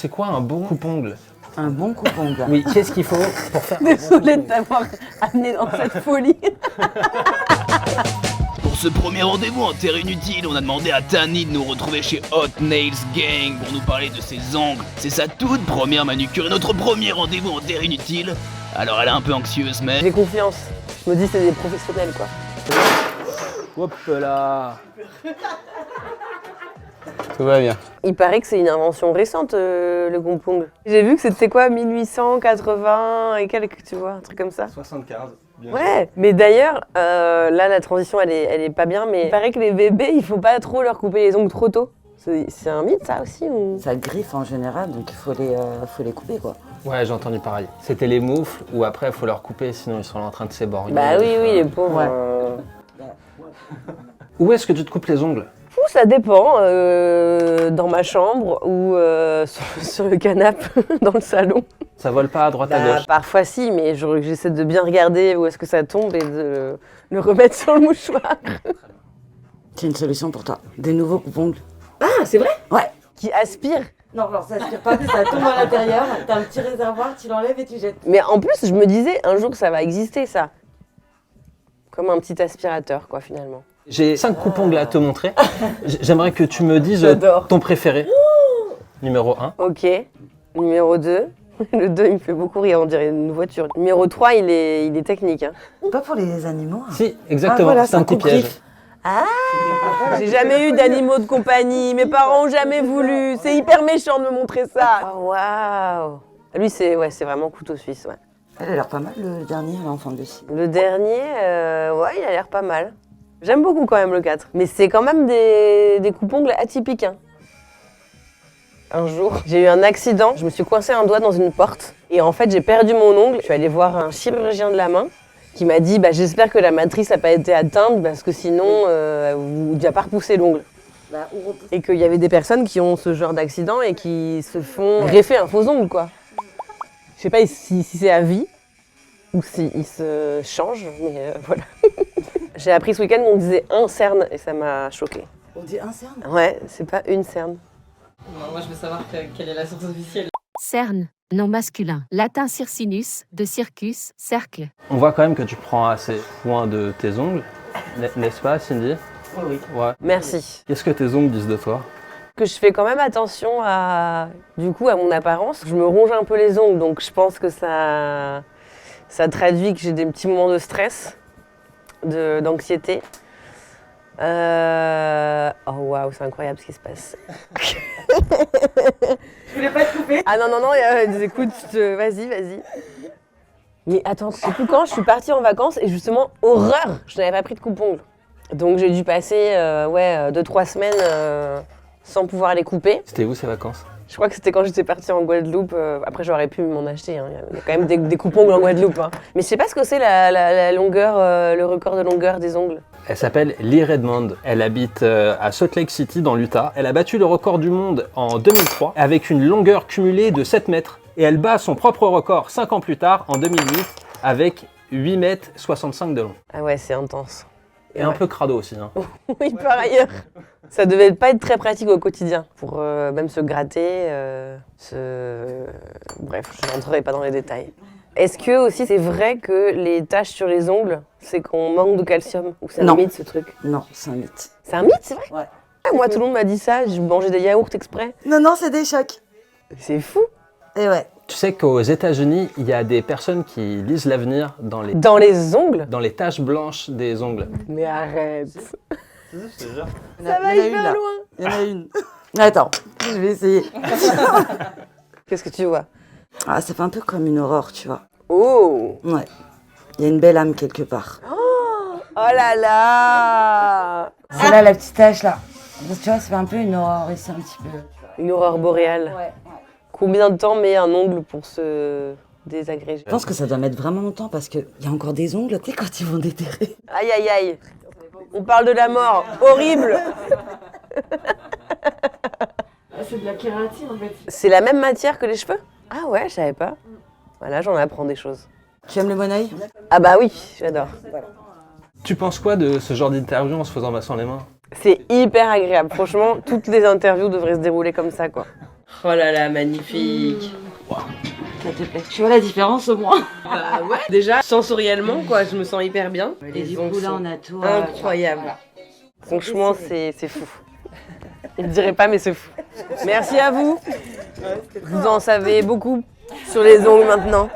C'est quoi un bon coupe-ongle? Un bon coupe-ongle. Oui, qu'est-ce qu'il faut pour faire Désolée de t'avoir amené dans cette folie. Pour ce premier rendez-vous en terre inutile, on a demandé à Tani de nous retrouver chez Hot Nails Gang pour nous parler de ses ongles. C'est sa toute première manucure et notre premier rendez-vous en terre inutile. Alors elle est un peu anxieuse mais... J'ai confiance. Je me dis c'est des professionnels quoi. Hop là. Tout va bien. Il paraît que c'est une invention récente, le coupe-ongle. J'ai vu que c'était quoi, 1880 et quelques, tu vois, un truc comme ça. 75. Bien Ouais, mais d'ailleurs, là la transition elle est pas bien, mais il paraît que les bébés, il faut pas trop leur couper les ongles trop tôt. C'est un mythe ça aussi ou... Ça griffe en général, donc il faut les couper quoi. Ouais, j'ai entendu pareil. C'était les moufles ou après il faut leur couper sinon ils sont en train de s'éborgner. Bah oui, les pauvres. Ouais. Où est-ce que tu te coupes les ongles? Ça dépend, dans ma chambre ou sur le canapé, dans le salon. Ça vole pas à droite à gauche. Parfois si, mais j'essaie de bien regarder où est-ce que ça tombe et de le remettre sur le mouchoir. C'est une solution pour toi. Des nouveaux coupe-ongles. Ah, c'est vrai? Ouais. Qui aspire. Non, genre ça aspire pas, ça tombe à l'intérieur, t'as un petit réservoir, tu l'enlèves et tu jettes. Mais en plus, je me disais, un jour ça va exister ça. Comme un petit aspirateur quoi finalement. J'ai 5 coupe-ongles à te montrer. J'aimerais que tu me dises J'adore. ton préféré. Numéro 1. Ok. Numéro 2. Le 2 il me fait beaucoup rire, on dirait une voiture. Numéro 3 il est technique. Hein. Pas pour les animaux. Hein. Si, exactement, voilà, c'est un petit piège. coupe-griffe. Ah, j'ai jamais eu d'animaux de compagnie, mes parents ont jamais voulu. C'est hyper méchant de me montrer ça. Oh, waouh. Lui c'est vraiment couteau suisse, ouais. Elle a l'air pas mal le dernier, l'enfant de scie. Le dernier, ouais, il a l'air pas mal. J'aime beaucoup quand même le 4. Mais c'est quand même des coupe-ongles atypiques. Hein. Un jour, j'ai eu un accident. Je me suis coincé un doigt dans une porte. Et en fait, j'ai perdu mon ongle. Je suis allée voir un chirurgien de la main qui m'a dit « J'espère que la matrice n'a pas été atteinte parce que sinon, vous ne pas repousser l'ongle. » Et qu'il y avait des personnes qui ont ce genre d'accident et qui se font greffer un faux ongle, quoi. Je sais pas si c'est à vie ou s'il se change, mais voilà. J'ai appris ce week-end qu'on disait un cerne et ça m'a choquée. On dit un cerne. Ouais, c'est pas une cerne. Moi, je veux savoir quelle est la source officielle. Cerne, nom masculin. Latin circinus, de circus, cercle. On voit quand même que tu prends assez soin de tes ongles, n'est-ce pas, Cindy? Oui. Ouais. Merci. Qu'est-ce que tes ongles disent de toi? Que je fais quand même attention à mon apparence. Je me ronge un peu les ongles, donc je pense que ça traduit que j'ai des petits moments de stress, d'anxiété. Oh waouh, c'est incroyable ce qui se passe. Je voulais pas te couper. Ah non, écoute, vas-y. Mais attends, je sais plus quand, je suis partie en vacances et justement, horreur, je n'avais pas pris de coupe-ongle. Donc j'ai dû passer 2-3 semaines sans pouvoir les couper. C'était où ces vacances? Je crois que c'était quand j'étais partie en Guadeloupe. Après, j'aurais pu m'en acheter. Hein. Il y a quand même des coupe-ongles en Guadeloupe. Hein. Mais je sais pas ce que c'est la longueur, le record de longueur des ongles. Elle s'appelle Lee Redmond. Elle habite à Salt Lake City dans l'Utah. Elle a battu le record du monde en 2003 avec une longueur cumulée de 7 mètres. Et elle bat son propre record 5 ans plus tard, en 2008, avec 8 mètres 65 de long. Ah ouais, c'est intense. Et un peu crado aussi. Hein. Oui, par ailleurs. Ça devait pas être très pratique au quotidien pour même se gratter, Bref, je n'entrerai pas dans les détails. Est-ce que aussi c'est vrai que les taches sur les ongles, c'est qu'on manque de calcium? Ou c'est un mythe ce truc? Non, c'est un mythe. C'est un mythe, c'est vrai? Ouais. Ah, moi tout le monde m'a dit ça, je mangeais des yaourts exprès. Non, c'est des chocs. C'est fou. Et ouais. Tu sais qu'aux États-Unis, il y a des personnes qui lisent l'avenir dans les ongles? Dans les taches blanches des ongles. Mais arrête. Ça va hyper loin. Il y en a une. Attends, je vais essayer. Qu'est-ce que tu vois? Ah, ça fait un peu comme une aurore, tu vois. Oh. Ouais. Il y a une belle âme quelque part. Oh là là. C'est là la petite tache là. Tu vois, ça fait un peu une aurore ici un petit peu. Une aurore boréale. Ouais. Combien de temps met un ongle pour se désagréger? Je pense que ça doit mettre vraiment longtemps parce qu'il y a encore des ongles, tu sais, quand ils vont déterrer. Aïe aïe aïe. On parle de la mort. Horrible. C'est de la kératine en fait. C'est la même matière que les cheveux? Ah ouais, je savais pas. Voilà, j'en apprends des choses. Tu aimes le monoeil? Ah bah oui, j'adore. Tu penses quoi de ce genre d'interview en se faisant masser les mains? C'est hyper agréable. Franchement, toutes les interviews devraient se dérouler comme ça, quoi. Oh là là, magnifique. Ça te plaît? Tu vois la différence au moins? Bah ouais. Déjà, sensoriellement, quoi, je me sens hyper bien. Et du coup, là, on a tout. Incroyable. Franchement, c'est fou. Je ne dirais pas, mais c'est fou. Merci à vous. Vous en savez beaucoup sur les ongles maintenant.